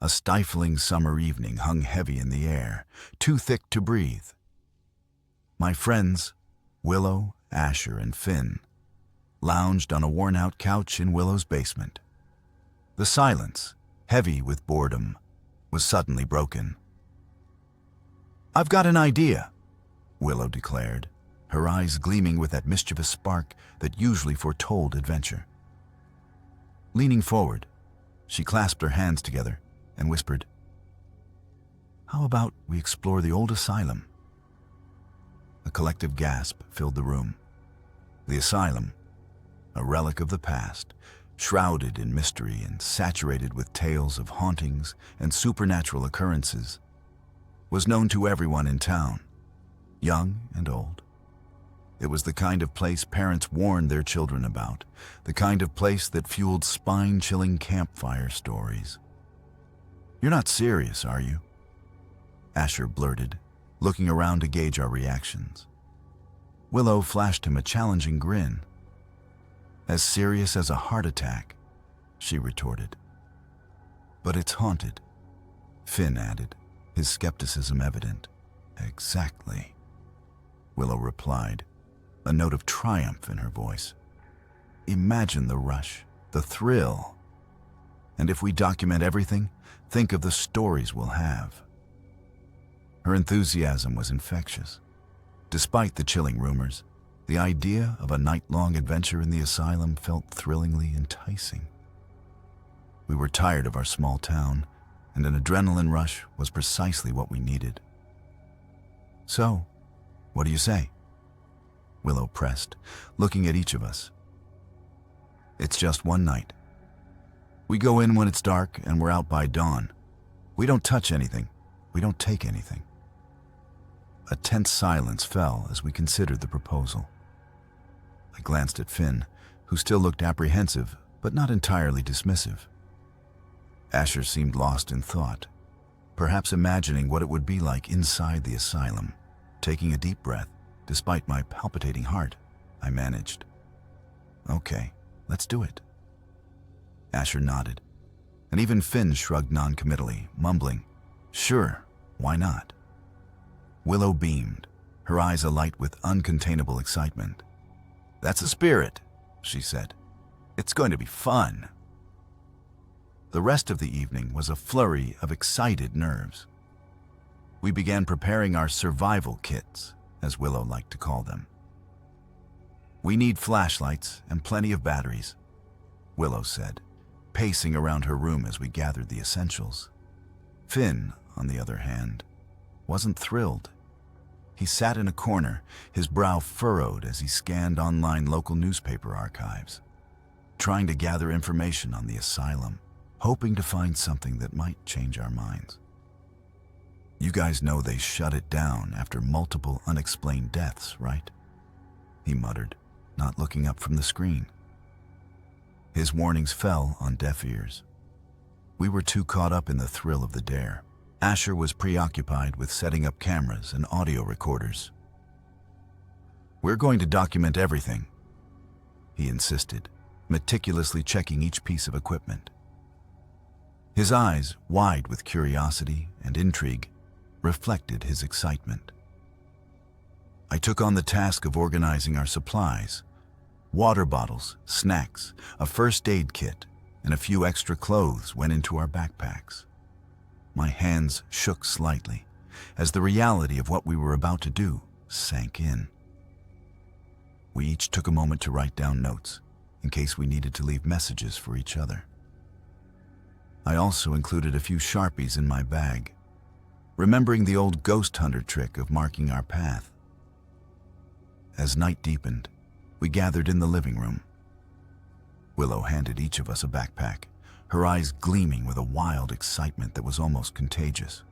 A stifling summer evening hung heavy in the air, too thick to breathe. My friends, Willow, Asher, and Finn, lounged on a worn-out couch in Willow's basement. The silence, heavy with boredom, was suddenly broken. "I've got an idea," Willow declared, her eyes gleaming with that mischievous spark that usually foretold adventure. Leaning forward, she clasped her hands together and whispered, "How about we explore the old asylum?" A collective gasp filled the room. The asylum, a relic of the past, shrouded in mystery and saturated with tales of hauntings and supernatural occurrences, was known to everyone in town, young and old. It was the kind of place parents warned their children about, the kind of place that fueled spine-chilling campfire stories. "You're not serious, are you?" Asher blurted, looking around to gauge our reactions. Willow flashed him a challenging grin. "As serious as a heart attack," she retorted. "But it's haunted," Finn added, his skepticism evident. "Exactly," Willow replied, a note of triumph in her voice. "Imagine the rush, the thrill. And if we document everything, think of the stories we'll have." Her enthusiasm was infectious. Despite the chilling rumors, the idea of a night-long adventure in the asylum felt thrillingly enticing. We were tired of our small town, and an adrenaline rush was precisely what we needed. "So, what do you say?" Willow pressed, looking at each of us. "It's just one night. We go in when it's dark and we're out by dawn. We don't touch anything. We don't take anything." A tense silence fell as we considered the proposal. I glanced at Finn, who still looked apprehensive, but not entirely dismissive. Asher seemed lost in thought, perhaps imagining what it would be like inside the asylum. Taking a deep breath, despite my palpitating heart, I managed, "Okay, let's do it." Asher nodded, and even Finn shrugged non-committally, mumbling, "Sure, why not?" Willow beamed, her eyes alight with uncontainable excitement. "That's the spirit," she said. "It's going to be fun." The rest of the evening was a flurry of excited nerves. We began preparing our survival kits, as Willow liked to call them. "We need flashlights and plenty of batteries," Willow said, pacing around her room as we gathered the essentials. Finn, on the other hand, wasn't thrilled. He sat in a corner, his brow furrowed as he scanned online local newspaper archives, trying to gather information on the asylum, hoping to find something that might change our minds. "You guys know they shut it down after multiple unexplained deaths, right?" he muttered, not looking up from the screen. His warnings fell on deaf ears. We were too caught up in the thrill of the dare. Asher was preoccupied with setting up cameras and audio recorders. "We're going to document everything," he insisted, meticulously checking each piece of equipment. His eyes, wide with curiosity and intrigue, reflected his excitement. I took on the task of organizing our supplies. Water bottles, snacks, a first aid kit, and a few extra clothes went into our backpacks. My hands shook slightly as the reality of what we were about to do sank in. We each took a moment to write down notes in case we needed to leave messages for each other. I also included a few Sharpies in my bag, remembering the old ghost hunter trick of marking our path. As night deepened, we gathered in the living room. Willow handed each of us a backpack, her eyes gleaming with a wild excitement that was almost contagious.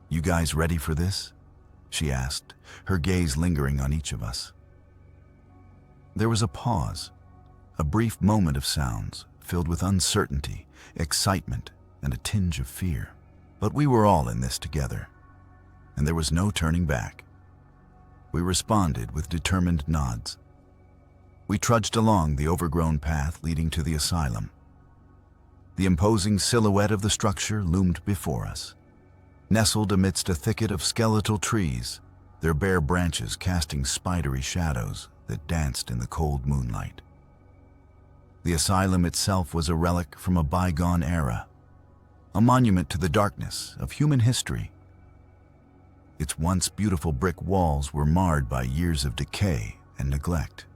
"You guys ready for this?" she asked, her gaze lingering on each of us. There was a pause, a brief moment of sounds filled with uncertainty, excitement, and a tinge of fear. But we were all in this together, and there was no turning back. We responded with determined nods. We trudged along the overgrown path leading to the asylum. The imposing silhouette of the structure loomed before us, nestled amidst a thicket of skeletal trees, their bare branches casting spidery shadows that danced in the cold moonlight. The asylum itself was a relic from a bygone era, a monument to the darkness of human history. Its once beautiful brick walls were marred by years of decay and neglect.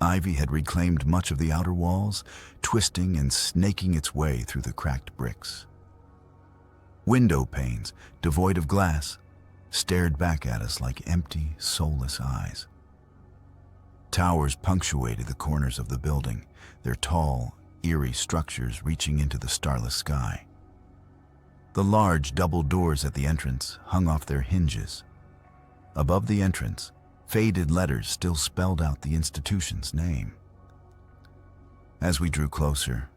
Ivy had reclaimed much of the outer walls, twisting and snaking its way through the cracked bricks. Window panes, devoid of glass, stared back at us like empty, soulless eyes. Towers punctuated the corners of the building, their tall, eerie structures reaching into the starless sky. The large double doors at the entrance hung off their hinges. Above the entrance, faded letters still spelled out the institution's name. As we drew closer,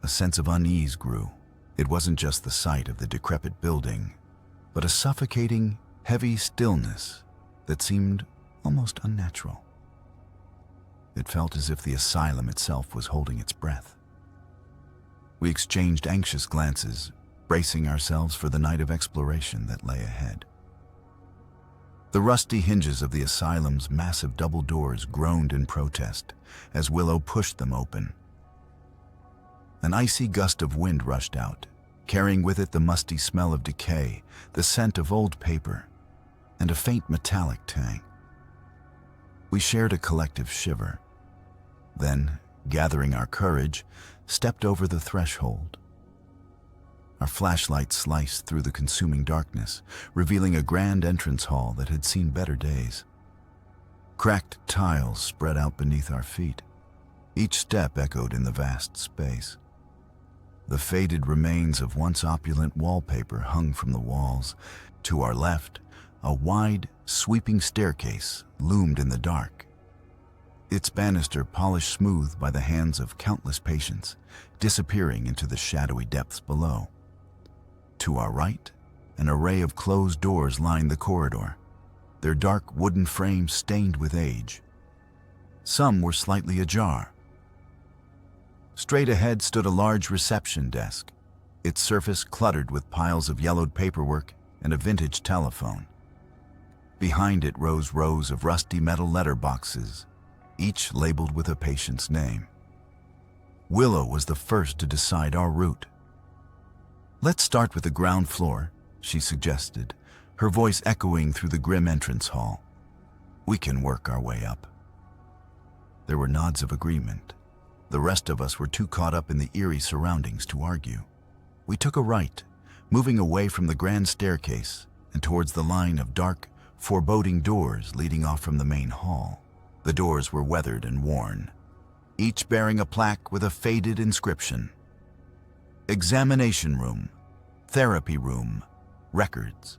a sense of unease grew. It wasn't just the sight of the decrepit building, but a suffocating, heavy stillness that seemed almost unnatural. It felt as if the asylum itself was holding its breath. We exchanged anxious glances, bracing ourselves for the night of exploration that lay ahead. The rusty hinges of the asylum's massive double doors groaned in protest as Willow pushed them open. An icy gust of wind rushed out, carrying with it the musty smell of decay, the scent of old paper, and a faint metallic tang. We shared a collective shiver, then, gathering our courage, stepped over the threshold. Our flashlights sliced through the consuming darkness, revealing a grand entrance hall that had seen better days. Cracked tiles spread out beneath our feet. Each step echoed in the vast space. The faded remains of once opulent wallpaper hung from the walls. To our left, a wide, sweeping staircase loomed in the dark, its banister polished smooth by the hands of countless patients, disappearing into the shadowy depths below. To our right, an array of closed doors lined the corridor, their dark wooden frames stained with age. Some were slightly ajar. Straight ahead stood a large reception desk, its surface cluttered with piles of yellowed paperwork and a vintage telephone. Behind it rose rows of rusty metal letter boxes, each labeled with a patient's name. Willow was the first to decide our route. "Let's start with the ground floor," she suggested, her voice echoing through the grim entrance hall. "We can work our way up." There were nods of agreement. The rest of us were too caught up in the eerie surroundings to argue. We took a right, moving away from the grand staircase and towards the line of dark, foreboding doors leading off from the main hall. The doors were weathered and worn, each bearing a plaque with a faded inscription: "Examination room, therapy room, records."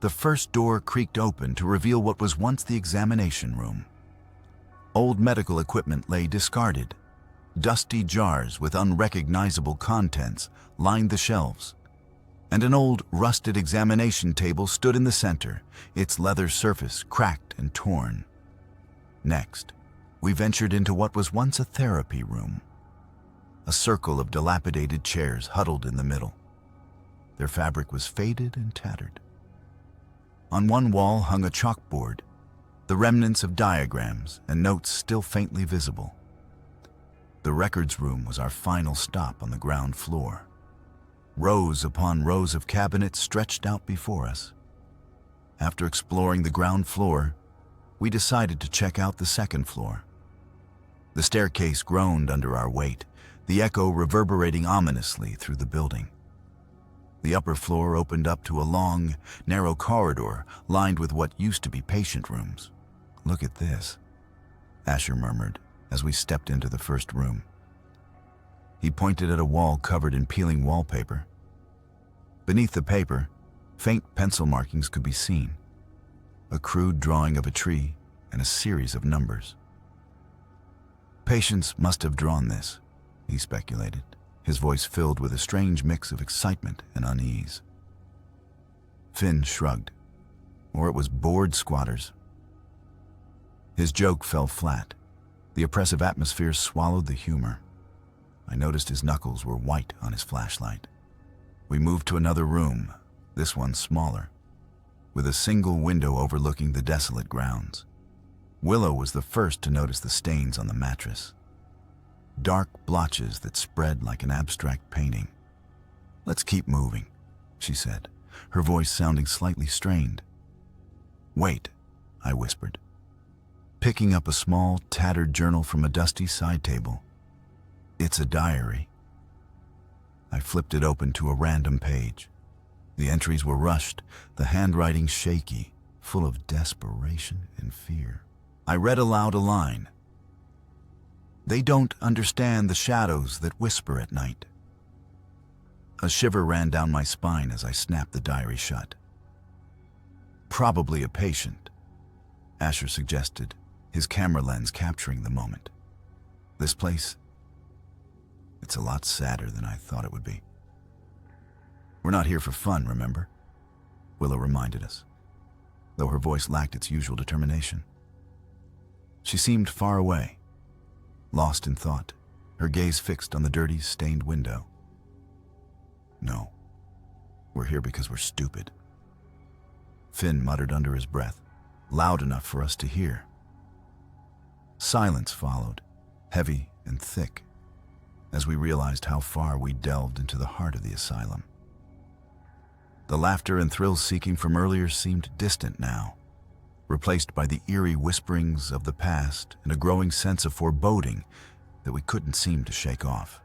The first door creaked open to reveal what was once the examination room. Old medical equipment lay discarded. Dusty jars with unrecognizable contents lined the shelves, and an old, rusted examination table stood in the center, its leather surface cracked and torn. Next, we ventured into what was once a therapy room. A circle of dilapidated chairs huddled in the middle. Their fabric was faded and tattered. On one wall hung a chalkboard, the remnants of diagrams and notes still faintly visible. The records room was our final stop on the ground floor. Rows upon rows of cabinets stretched out before us. After exploring the ground floor, we decided to check out the second floor. The staircase groaned under our weight, the echo reverberating ominously through the building. The upper floor opened up to a long, narrow corridor lined with what used to be patient rooms. "Look at this," Asher murmured as we stepped into the first room. He pointed at a wall covered in peeling wallpaper. Beneath the paper, faint pencil markings could be seen, a crude drawing of a tree and a series of numbers. "Patients must have drawn this," he speculated, his voice filled with a strange mix of excitement and unease. Finn shrugged. Or it was bored squatters. His joke fell flat. The oppressive atmosphere swallowed the humor. I noticed his knuckles were white on his flashlight. We moved to another room, this one smaller, with a single window overlooking the desolate grounds. Willow was the first to notice the stains on the mattress. Dark blotches that spread like an abstract painting. "Let's keep moving," she said, her voice sounding slightly strained. "Wait," I whispered, picking up a small, tattered journal from a dusty side table. "It's a diary." I flipped it open to a random page. The entries were rushed, the handwriting shaky, full of desperation and fear. I read aloud a line. "They don't understand the shadows that whisper at night." A shiver ran down my spine as I snapped the diary shut. "Probably a patient," Asher suggested, his camera lens capturing the moment. "This place, it's a lot sadder than I thought it would be." "We're not here for fun, remember?" Willow reminded us, though her voice lacked its usual determination. She seemed far away, lost in thought, her gaze fixed on the dirty, stained window. "No, we're here because we're stupid," Finn muttered under his breath, loud enough for us to hear. Silence followed, heavy and thick, as we realized how far we delved into the heart of the asylum. The laughter and thrill-seeking from earlier seemed distant now, replaced by the eerie whisperings of the past and a growing sense of foreboding that we couldn't seem to shake off.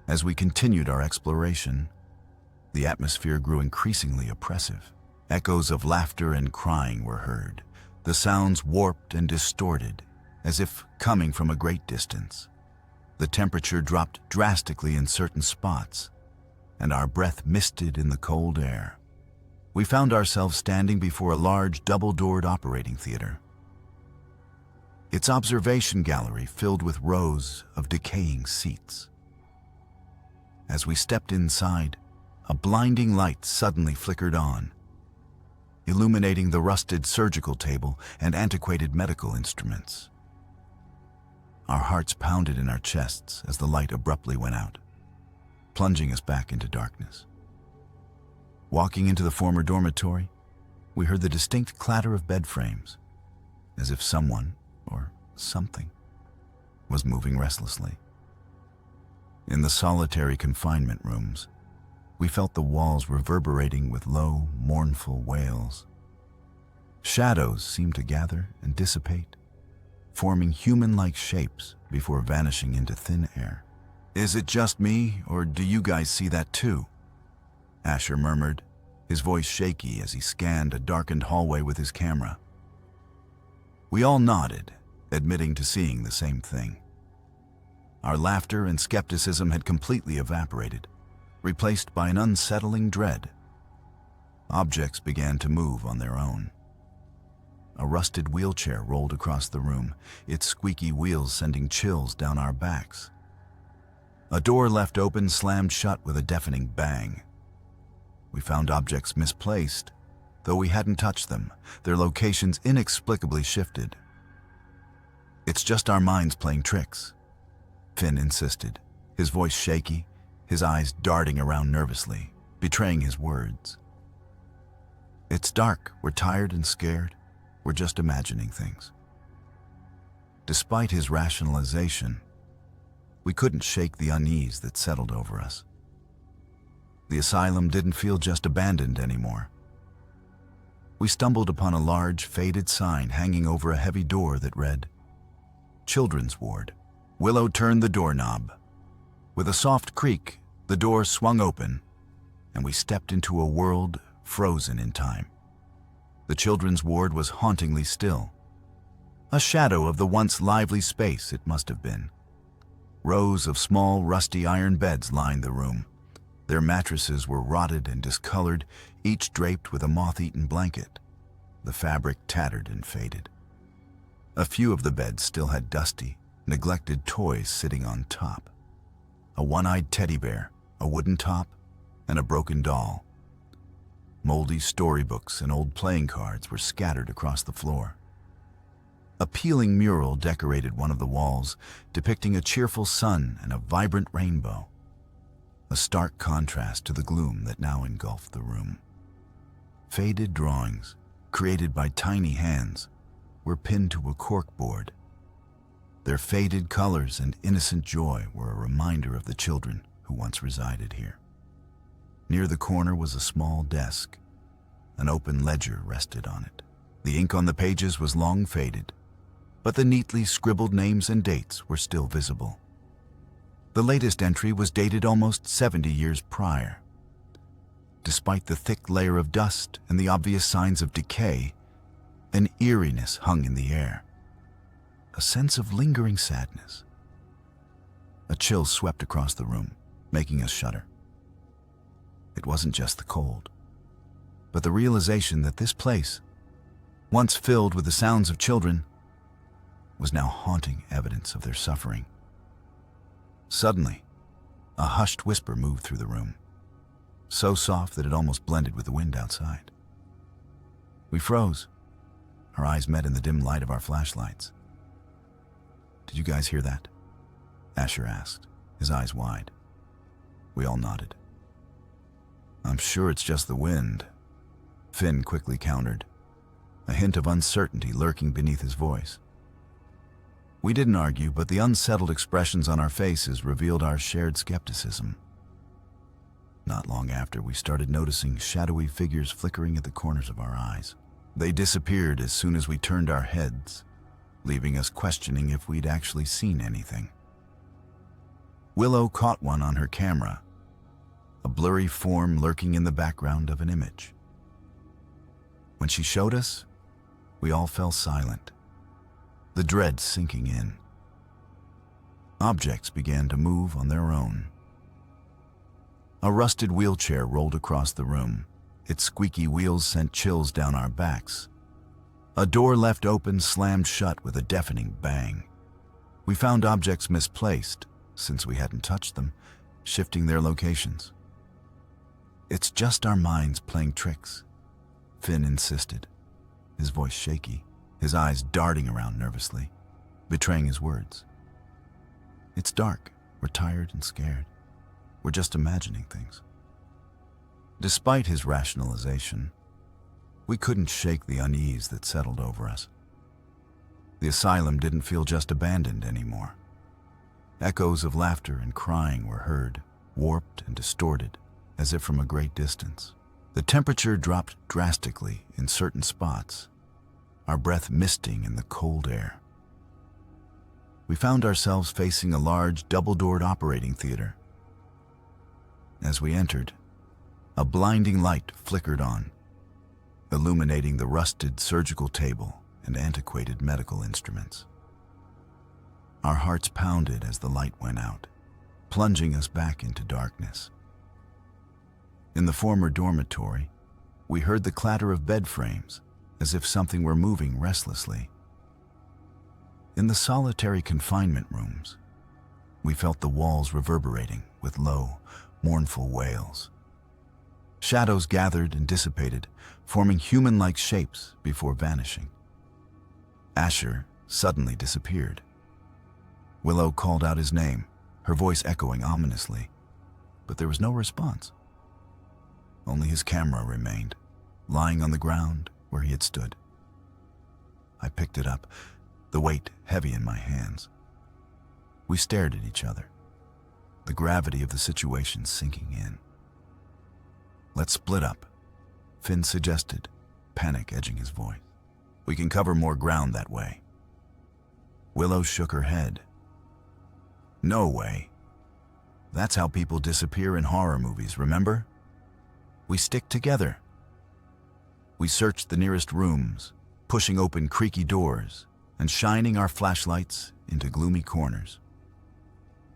As we continued our exploration, the atmosphere grew increasingly oppressive. Echoes of laughter and crying were heard, the sounds warped and distorted, as if coming from a great distance. The temperature dropped drastically in certain spots, and our breath misted in the cold air. We found ourselves standing before a large double-doored operating theater. Its observation gallery filled with rows of decaying seats. As we stepped inside, a blinding light suddenly flickered on, illuminating the rusted surgical table and antiquated medical instruments. Our hearts pounded in our chests as the light abruptly went out, plunging us back into darkness. Walking into the former dormitory, we heard the distinct clatter of bed frames, as if someone, or something, was moving restlessly. In the solitary confinement rooms, we felt the walls reverberating with low, mournful wails. Shadows seemed to gather and dissipate, forming human-like shapes before vanishing into thin air. "Is it just me, or do you guys see that too?" Asher murmured, his voice shaky as he scanned a darkened hallway with his camera. We all nodded, admitting to seeing the same thing. Our laughter and skepticism had completely evaporated, replaced by an unsettling dread. Objects began to move on their own. A rusted wheelchair rolled across the room, its squeaky wheels sending chills down our backs. A door left open slammed shut with a deafening bang. We found objects misplaced, though we hadn't touched them, their locations inexplicably shifted. "It's just our minds playing tricks," Finn insisted, his voice shaky, his eyes darting around nervously, betraying his words. "It's dark, we're tired and scared, we're just imagining things." Despite his rationalization, we couldn't shake the unease that settled over us. The asylum didn't feel just abandoned anymore. We stumbled upon a large, faded sign hanging over a heavy door that read, "Children's Ward." Willow turned the doorknob. With a soft creak, the door swung open, and we stepped into a world frozen in time. The children's ward was hauntingly still. A shadow of the once lively space it must have been. Rows of small, rusty iron beds lined the room. Their mattresses were rotted and discolored, each draped with a moth-eaten blanket, the fabric tattered and faded. A few of the beds still had dusty, neglected toys sitting on top. A one-eyed teddy bear, a wooden top, and a broken doll. Moldy storybooks and old playing cards were scattered across the floor. A peeling mural decorated one of the walls, depicting a cheerful sun and a vibrant rainbow, a stark contrast to the gloom that now engulfed the room. Faded drawings, created by tiny hands, were pinned to a corkboard. Their faded colors and innocent joy were a reminder of the children who once resided here. Near the corner was a small desk. An open ledger rested on it. The ink on the pages was long faded, but the neatly scribbled names and dates were still visible. The latest entry was dated almost 70 years prior. Despite the thick layer of dust and the obvious signs of decay, an eeriness hung in the air, a sense of lingering sadness. A chill swept across the room, making us shudder. It wasn't just the cold, but the realization that this place, once filled with the sounds of children, was now haunting evidence of their suffering. Suddenly, a hushed whisper moved through the room, so soft that it almost blended with the wind outside. We froze. Our eyes met in the dim light of our flashlights. "Did you guys hear that?" Asher asked, his eyes wide. We all nodded. "I'm sure it's just the wind," Finn quickly countered, a hint of uncertainty lurking beneath his voice. We didn't argue, but the unsettled expressions on our faces revealed our shared skepticism. Not long after, we started noticing shadowy figures flickering at the corners of our eyes. They disappeared as soon as we turned our heads, leaving us questioning if we'd actually seen anything. Willow caught one on her camera, a blurry form lurking in the background of an image. When she showed us, we all fell silent, the dread sinking in. Objects began to move on their own. A rusted wheelchair rolled across the room. Its squeaky wheels sent chills down our backs. A door left open slammed shut with a deafening bang. We found objects misplaced, since we hadn't touched them, shifting their locations. "It's just our minds playing tricks," Finn insisted, his voice shaky, his eyes darting around nervously, betraying his words. "It's dark, we're tired and scared. We're just imagining things." Despite his rationalization, we couldn't shake the unease that settled over us. The asylum didn't feel just abandoned anymore. Echoes of laughter and crying were heard, warped and distorted, as if from a great distance. The temperature dropped drastically in certain spots, our breath misting in the cold air. We found ourselves facing a large, double-doored operating theater. As we entered, a blinding light flickered on, illuminating the rusted surgical table and antiquated medical instruments. Our hearts pounded as the light went out, plunging us back into darkness. In the former dormitory, we heard the clatter of bed frames, as if something were moving restlessly. In the solitary confinement rooms, we felt the walls reverberating with low, mournful wails. Shadows gathered and dissipated, forming human-like shapes before vanishing. Asher suddenly disappeared. Willow called out his name, her voice echoing ominously, but there was no response. Only his camera remained, lying on the ground where he had stood. I picked it up, the weight heavy in my hands. We stared at each other, the gravity of the situation sinking in. "Let's split up," Finn suggested, panic edging his voice. "We can cover more ground that way." Willow shook her head. "No way. That's how people disappear in horror movies, remember? We stick together." We searched the nearest rooms, pushing open creaky doors and shining our flashlights into gloomy corners.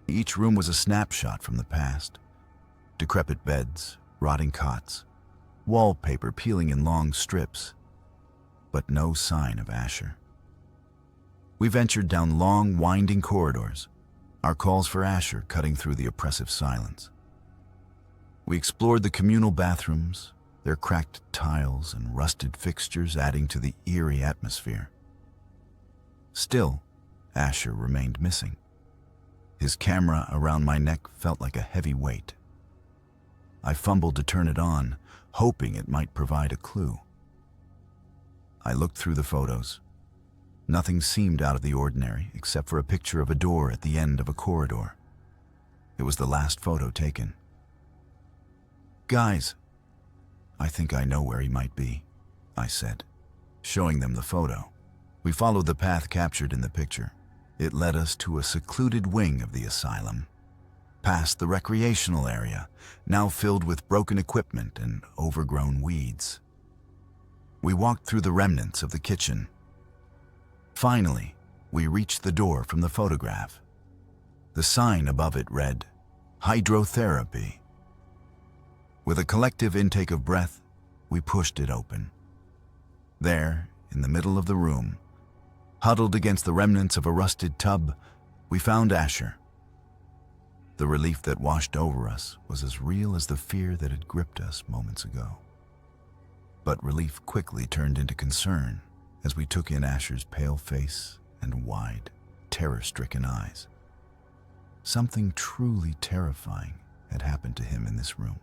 Each room was a snapshot from the past. Decrepit beds, rotting cots, wallpaper peeling in long strips, but no sign of Asher. We ventured down long, winding corridors, our calls for Asher cutting through the oppressive silence. We explored the communal bathrooms, their cracked tiles and rusted fixtures adding to the eerie atmosphere. Still, Asher remained missing. His camera around my neck felt like a heavy weight. I fumbled to turn it on, hoping it might provide a clue. I looked through the photos. Nothing seemed out of the ordinary except for a picture of a door at the end of a corridor. It was the last photo taken. "Guys, I think I know where he might be," I said, showing them the photo. We followed the path captured in the picture. It led us to a secluded wing of the asylum, past the recreational area, now filled with broken equipment and overgrown weeds. We walked through the remnants of the kitchen. Finally, we reached the door from the photograph. The sign above it read, "Hydrotherapy." With a collective intake of breath, we pushed it open. There, in the middle of the room, huddled against the remnants of a rusted tub, we found Asher. The relief that washed over us was as real as the fear that had gripped us moments ago. But relief quickly turned into concern as we took in Asher's pale face and wide, terror-stricken eyes. Something truly terrifying had happened to him in this room.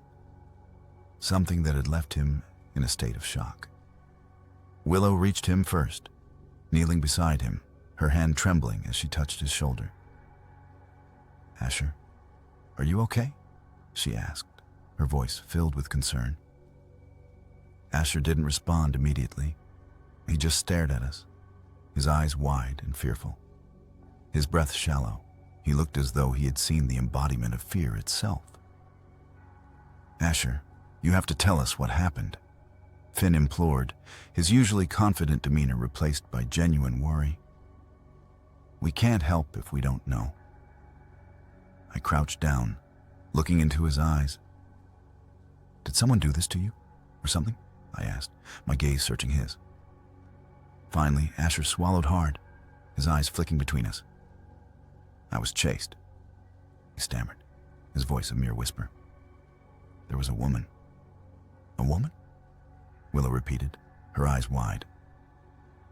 Something that had left him in a state of shock. Willow reached him first, kneeling beside him, her hand trembling as she touched his shoulder. "Asher, are you okay?" she asked, her voice filled with concern. Asher didn't respond immediately. He just stared at us, his eyes wide and fearful, his breath shallow. He looked as though he had seen the embodiment of fear itself. "Asher, you have to tell us what happened," Finn implored, his usually confident demeanor replaced by genuine worry. "We can't help if we don't know." I crouched down, looking into his eyes. "Did someone do this to you, or something?" I asked, my gaze searching his. Finally, Asher swallowed hard, his eyes flicking between us. "I was chased," he stammered, his voice a mere whisper. "There was a woman." "A woman?" Willow repeated, her eyes wide.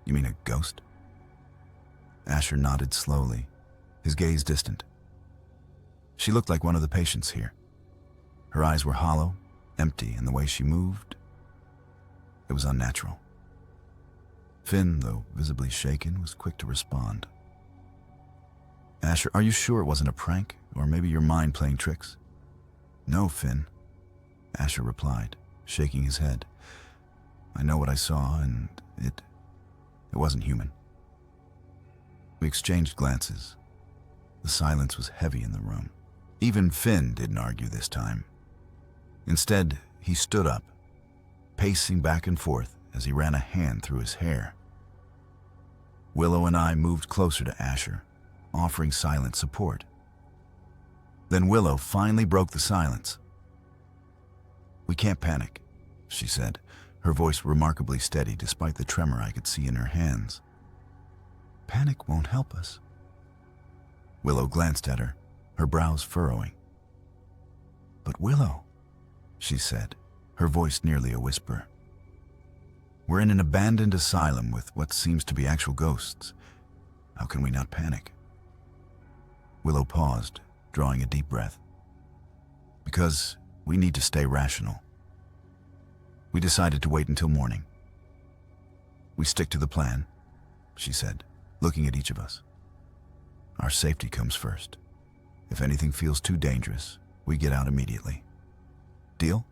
"You mean a ghost?" Asher nodded slowly, his gaze distant. "She looked like one of the patients here. Her eyes were hollow, empty, and the way she moved, it was unnatural." Finn, though visibly shaken, was quick to respond. "Asher, are you sure it wasn't a prank, or maybe your mind playing tricks?" "No, Finn," Asher replied, shaking his head. "I know what I saw, and it wasn't human." We exchanged glances. The silence was heavy in the room. Even Finn didn't argue this time. Instead, he stood up, pacing back and forth as he ran a hand through his hair. Willow and I moved closer to Asher, offering silent support. Then Willow finally broke the silence. "We can't panic," she said, her voice remarkably steady despite the tremor I could see in her hands. "Panic won't help us." Willow glanced at her, her brows furrowing. "But Willow," she said, her voice nearly a whisper. "We're in an abandoned asylum with what seems to be actual ghosts. How can we not panic?" Willow paused, drawing a deep breath. "Because we need to stay rational. We decided to wait until morning. We stick to the plan," she said, looking at each of us. "Our safety comes first. If anything feels too dangerous, we get out immediately. Deal?"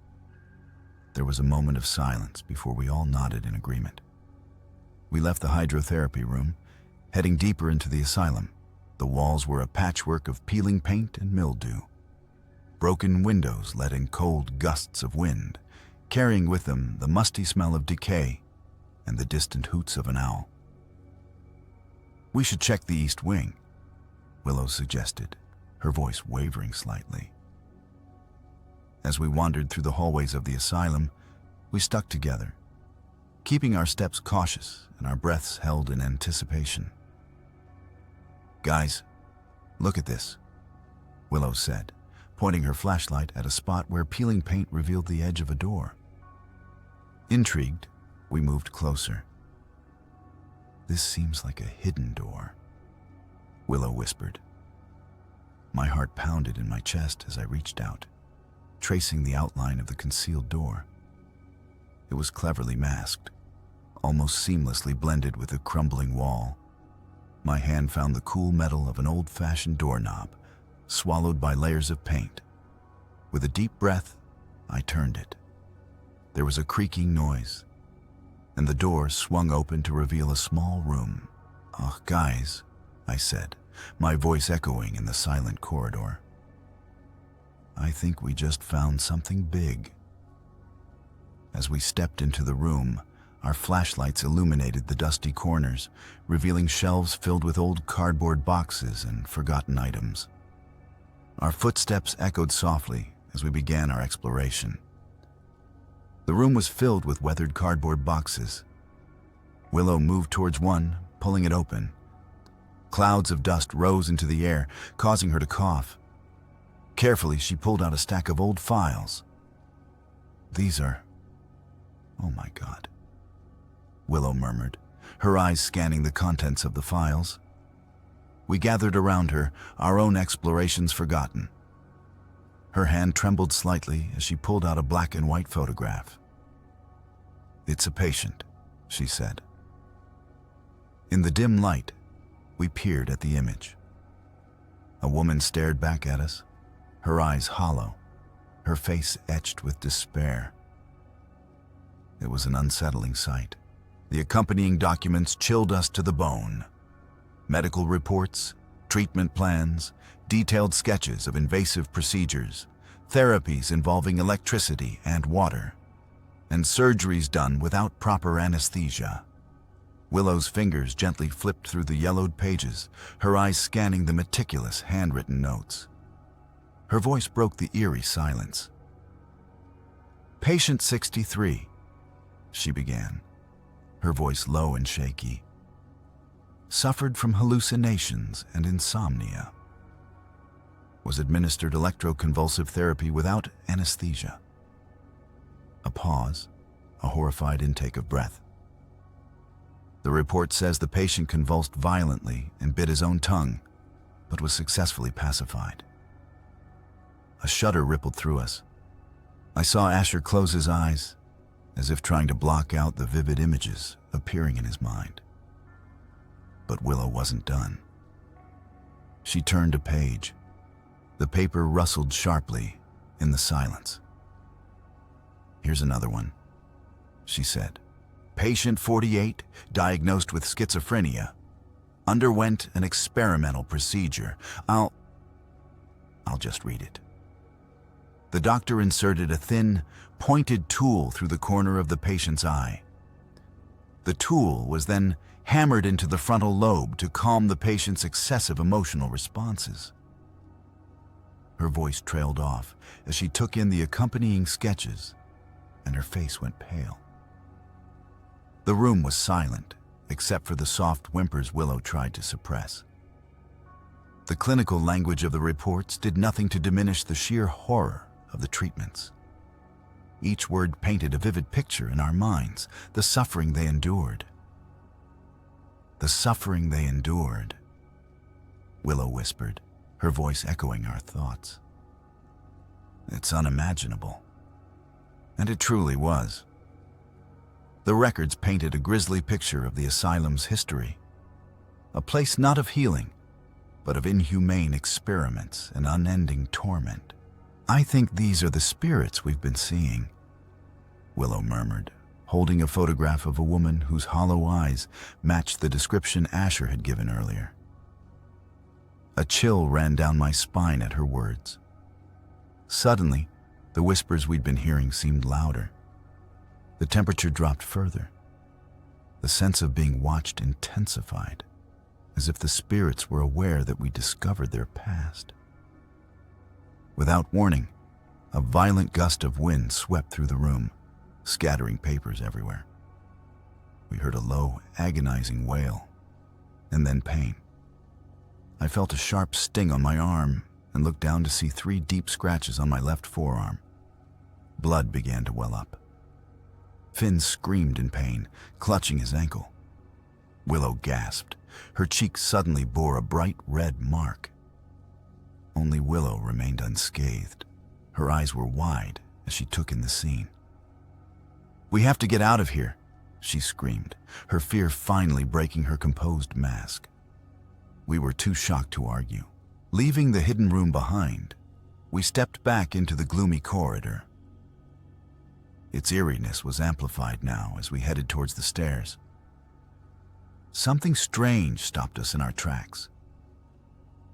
There was a moment of silence before we all nodded in agreement. We left the hydrotherapy room, heading deeper into the asylum. The walls were a patchwork of peeling paint and mildew. Broken windows let in cold gusts of wind, carrying with them the musty smell of decay and the distant hoots of an owl. "We should check the east wing," Willow suggested, her voice wavering slightly. As we wandered through the hallways of the asylum, we stuck together, keeping our steps cautious and our breaths held in anticipation. "Guys, look at this," Willow said, pointing her flashlight at a spot where peeling paint revealed the edge of a door. Intrigued, we moved closer. This seems like a hidden door, Willow whispered. My heart pounded in my chest as I reached out, tracing the outline of the concealed door. It was cleverly masked, almost seamlessly blended with the crumbling wall. My hand found the cool metal of an old-fashioned doorknob, swallowed by layers of paint. With a deep breath, I turned it. There was a creaking noise, and the door swung open to reveal a small room. "Oh, guys," I said, my voice echoing in the silent corridor. "I think we just found something big." As we stepped into the room, our flashlights illuminated the dusty corners, revealing shelves filled with old cardboard boxes and forgotten items. Our footsteps echoed softly as we began our exploration. The room was filled with weathered cardboard boxes. Willow moved towards one, pulling it open. Clouds of dust rose into the air, causing her to cough. Carefully, she pulled out a stack of old files. "These are... oh my God," Willow murmured, her eyes scanning the contents of the files. We gathered around her, our own explorations forgotten. Her hand trembled slightly as she pulled out a black and white photograph. "It's a patient," she said. In the dim light, we peered at the image. A woman stared back at us, her eyes hollow, her face etched with despair. It was an unsettling sight. The accompanying documents chilled us to the bone. Medical reports, treatment plans, detailed sketches of invasive procedures, therapies involving electricity and water, and surgeries done without proper anesthesia. Willow's fingers gently flipped through the yellowed pages, her eyes scanning the meticulous handwritten notes. Her voice broke the eerie silence. "Patient 63, she began, her voice low and shaky. "Suffered from hallucinations and insomnia. Was administered electroconvulsive therapy without anesthesia." A pause, a horrified intake of breath. "The report says the patient convulsed violently and bit his own tongue, but was successfully pacified." A shudder rippled through us. I saw Asher close his eyes, as if trying to block out the vivid images appearing in his mind. But Willow wasn't done. She turned a page. The paper rustled sharply in the silence. "Here's another one," she said. "Patient 48, diagnosed with schizophrenia. Underwent an experimental procedure. I'll just read it." The doctor inserted a thin, pointed tool through the corner of the patient's eye. The tool was then hammered into the frontal lobe to calm the patient's excessive emotional responses. Her voice trailed off as she took in the accompanying sketches, and her face went pale. The room was silent, except for the soft whimpers Willow tried to suppress. The clinical language of the reports did nothing to diminish the sheer horror of the treatments. Each word painted a vivid picture in our minds, the suffering they endured. "The suffering they endured," Willow whispered, her voice echoing our thoughts. "It's unimaginable." And it truly was. The records painted a grisly picture of the asylum's history, a place not of healing, but of inhumane experiments and unending torment. "I think these are the spirits we've been seeing," Willow murmured, holding a photograph of a woman whose hollow eyes matched the description Asher had given earlier. A chill ran down my spine at her words. Suddenly, the whispers we'd been hearing seemed louder. The temperature dropped further. The sense of being watched intensified, as if the spirits were aware that we discovered their past. Without warning, a violent gust of wind swept through the room, scattering papers everywhere. We heard a low, agonizing wail, and then pain. I felt a sharp sting on my arm and looked down to see 3 deep scratches on my left forearm. Blood began to well up. Finn screamed in pain, clutching his ankle. Willow gasped. Her cheek suddenly bore a bright red mark. Only Willow remained unscathed. Her eyes were wide as she took in the scene. "We have to get out of here," she screamed, her fear finally breaking her composed mask. We were too shocked to argue. Leaving the hidden room behind, we stepped back into the gloomy corridor. Its eeriness was amplified now as we headed towards the stairs. Something strange stopped us in our tracks.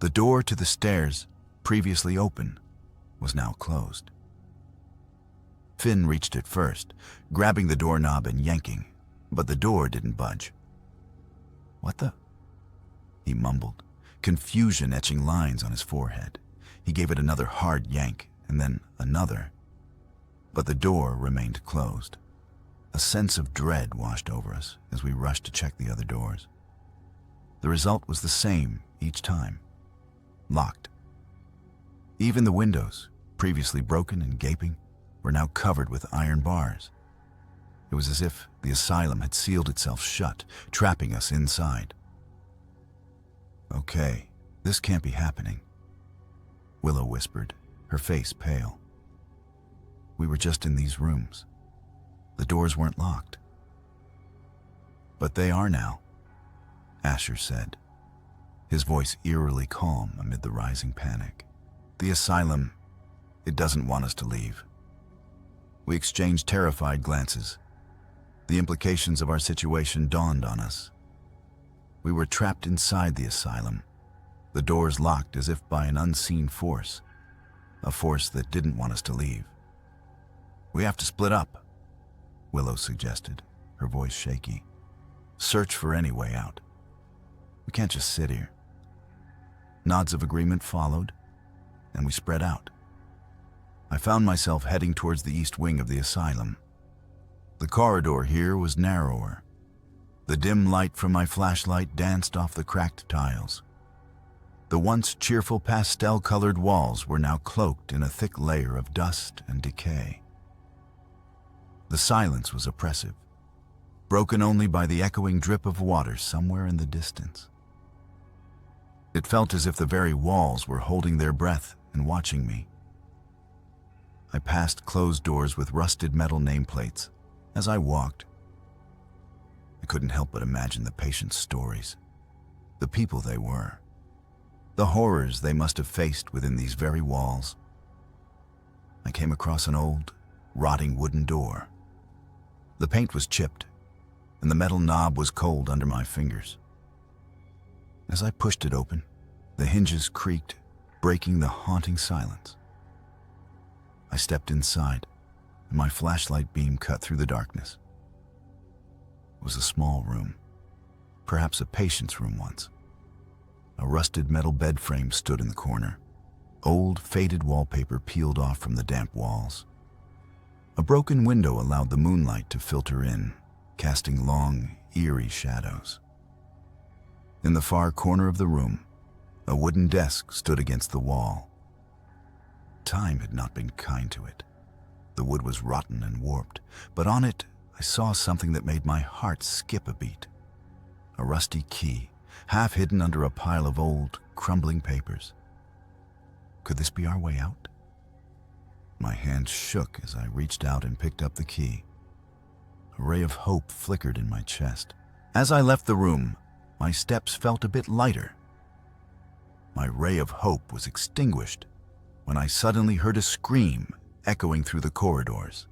The door to the stairs, previously open, was now closed. Finn reached it first, grabbing the doorknob and yanking, but the door didn't budge. "What the?" he mumbled, confusion etching lines on his forehead. He gave it another hard yank, and then another. But the door remained closed. A sense of dread washed over us as we rushed to check the other doors. The result was the same each time: locked. Even the windows, previously broken and gaping, were now covered with iron bars. It was as if the asylum had sealed itself shut, trapping us inside. "Okay, this can't be happening," Willow whispered, her face pale. "We were just in these rooms. The doors weren't locked." "But they are now," Asher said, his voice eerily calm amid the rising panic. "The asylum, it doesn't want us to leave." We exchanged terrified glances. The implications of our situation dawned on us. We were trapped inside the asylum, the doors locked as if by an unseen force, a force that didn't want us to leave. "We have to split up," Willow suggested, her voice shaky. "Search for any way out. We can't just sit here." Nods of agreement followed, and we spread out. I found myself heading towards the east wing of the asylum. The corridor here was narrower. The dim light from my flashlight danced off the cracked tiles. The once cheerful pastel-colored walls were now cloaked in a thick layer of dust and decay. The silence was oppressive, broken only by the echoing drip of water somewhere in the distance. It felt as if the very walls were holding their breath and watching me. I passed closed doors with rusted metal nameplates. As I walked, I couldn't help but imagine the patients' stories, the people they were, the horrors they must have faced within these very walls. I came across an old, rotting wooden door. The paint was chipped, and the metal knob was cold under my fingers. As I pushed it open, the hinges creaked, breaking the haunting silence. I stepped inside, and my flashlight beam cut through the darkness. It was a small room, perhaps a patient's room once. A rusted metal bed frame stood in the corner. Old, faded wallpaper peeled off from the damp walls. A broken window allowed the moonlight to filter in, casting long, eerie shadows. In the far corner of the room, a wooden desk stood against the wall. Time had not been kind to it. The wood was rotten and warped, but on it I saw something that made my heart skip a beat. A rusty key, half hidden under a pile of old, crumbling papers. Could this be our way out? My hand shook as I reached out and picked up the key. A ray of hope flickered in my chest. As I left the room, my steps felt a bit lighter. My ray of hope was extinguished when I suddenly heard a scream echoing through the corridors.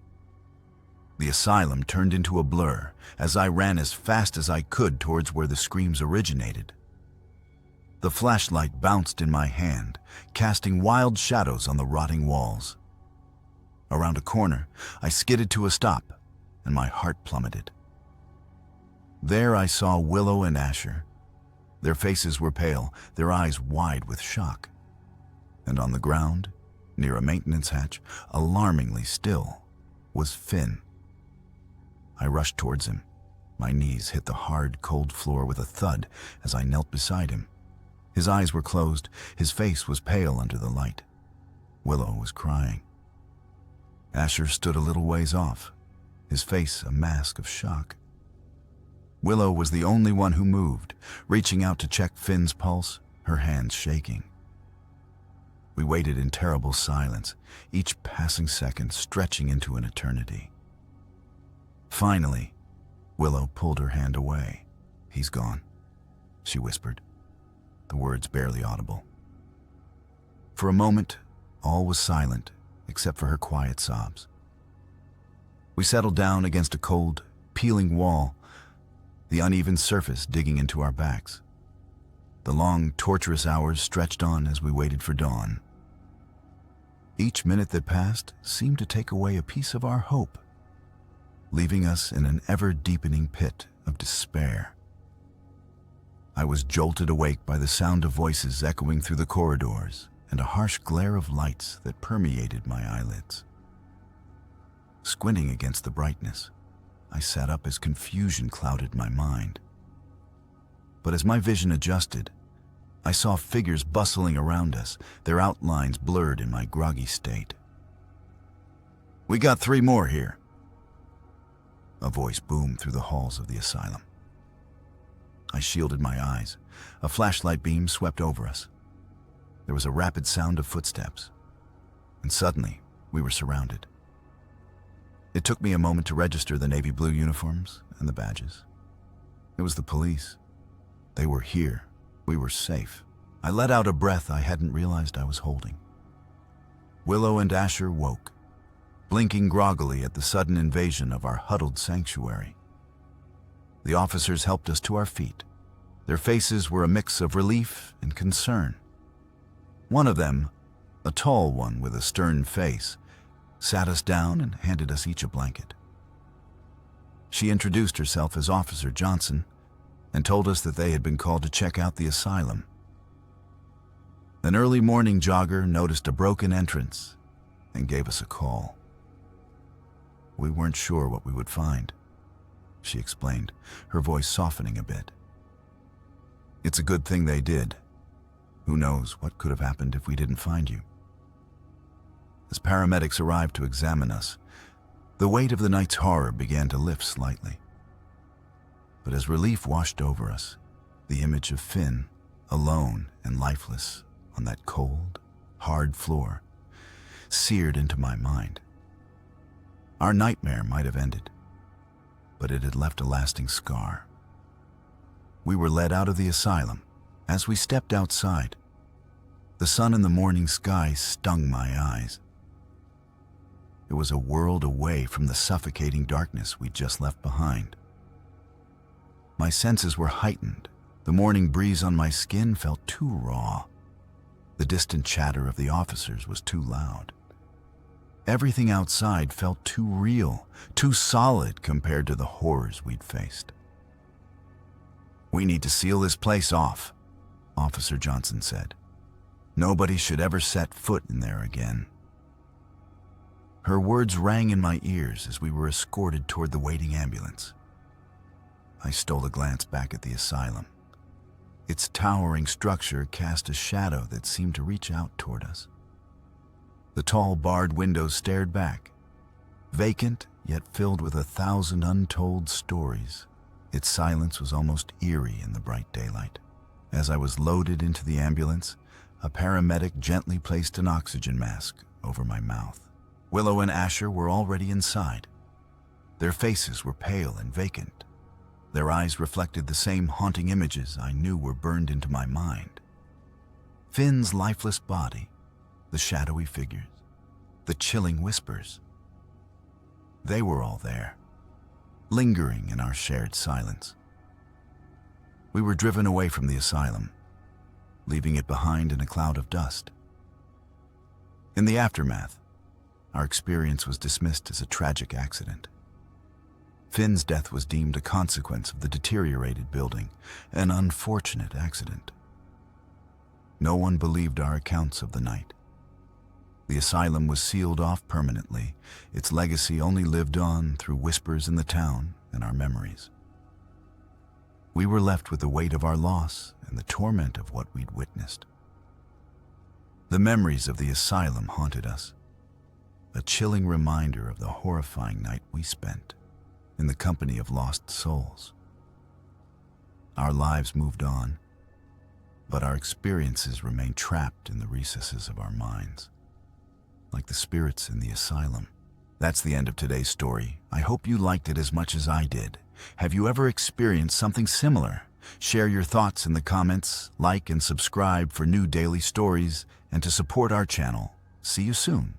The asylum turned into a blur as I ran as fast as I could towards where the screams originated. The flashlight bounced in my hand, casting wild shadows on the rotting walls. Around a corner, I skidded to a stop, and my heart plummeted. There I saw Willow and Asher. Their faces were pale, their eyes wide with shock. And on the ground, near a maintenance hatch, alarmingly still, was Finn. I rushed towards him. My knees hit the hard, cold floor with a thud as I knelt beside him. His eyes were closed, his face was pale under the light. Willow was crying. Asher stood a little ways off, his face a mask of shock. Willow was the only one who moved, reaching out to check Finn's pulse, her hands shaking. We waited in terrible silence, each passing second stretching into an eternity. Finally, Willow pulled her hand away. "He's gone," she whispered, the words barely audible. For a moment, all was silent except for her quiet sobs. We settled down against a cold, peeling wall, the uneven surface digging into our backs. The long, torturous hours stretched on as we waited for dawn. Each minute that passed seemed to take away a piece of our hope, leaving us in an ever-deepening pit of despair. I was jolted awake by the sound of voices echoing through the corridors and a harsh glare of lights that permeated my eyelids. Squinting against the brightness, I sat up as confusion clouded my mind. But as my vision adjusted, I saw figures bustling around us, their outlines blurred in my groggy state. "We got 3 more here," a voice boomed through the halls of the asylum. I shielded my eyes. A flashlight beam swept over us. There was a rapid sound of footsteps, and suddenly we were surrounded. It took me a moment to register the navy blue uniforms and the badges. It was the police. They were here. We were safe. I let out a breath I hadn't realized I was holding. Willow and Asher woke, blinking groggily at the sudden invasion of our huddled sanctuary. The officers helped us to our feet. Their faces were a mix of relief and concern. One of them, a tall one with a stern face, sat us down and handed us each a blanket. She introduced herself as Officer Johnson and told us that they had been called to check out the asylum. An early morning jogger noticed a broken entrance and gave us a call. We weren't sure what we would find, she explained, her voice softening a bit. It's a good thing they did. Who knows what could have happened if we didn't find you. As paramedics arrived to examine us, the weight of the night's horror began to lift slightly. But as relief washed over us, the image of Finn, alone and lifeless on that cold, hard floor, seared into my mind. Our nightmare might have ended, but it had left a lasting scar. We were led out of the asylum. As we stepped outside, the sun in the morning sky stung my eyes. It was a world away from the suffocating darkness we'd just left behind. My senses were heightened. The morning breeze on my skin felt too raw. The distant chatter of the officers was too loud. Everything outside felt too real, too solid compared to the horrors we'd faced. "We need to seal this place off," Officer Johnson said. "Nobody should ever set foot in there again." Her words rang in my ears as we were escorted toward the waiting ambulance. I stole a glance back at the asylum. Its towering structure cast a shadow that seemed to reach out toward us. The tall barred windows stared back, vacant yet filled with 1,000 untold stories. Its silence was almost eerie in the bright daylight. As I was loaded into the ambulance, a paramedic gently placed an oxygen mask over my mouth. Willow and Asher were already inside. Their faces were pale and vacant. Their eyes reflected the same haunting images I knew were burned into my mind. Finn's lifeless body, the shadowy figures, the chilling whispers. They were all there, lingering in our shared silence. We were driven away from the asylum, leaving it behind in a cloud of dust. In the aftermath, our experience was dismissed as a tragic accident. Finn's death was deemed a consequence of the deteriorated building, an unfortunate accident. No one believed our accounts of the night. The asylum was sealed off permanently. Its legacy only lived on through whispers in the town and our memories. We were left with the weight of our loss and the torment of what we'd witnessed. The memories of the asylum haunted us, a chilling reminder of the horrifying night we spent in the company of lost souls. Our lives moved on, but our experiences remain trapped in the recesses of our minds, like the spirits in the asylum. That's the end of today's story. I hope you liked it as much as I did. Have you ever experienced something similar? Share your thoughts in the comments, like and subscribe for new daily stories, and to support our channel. See you soon.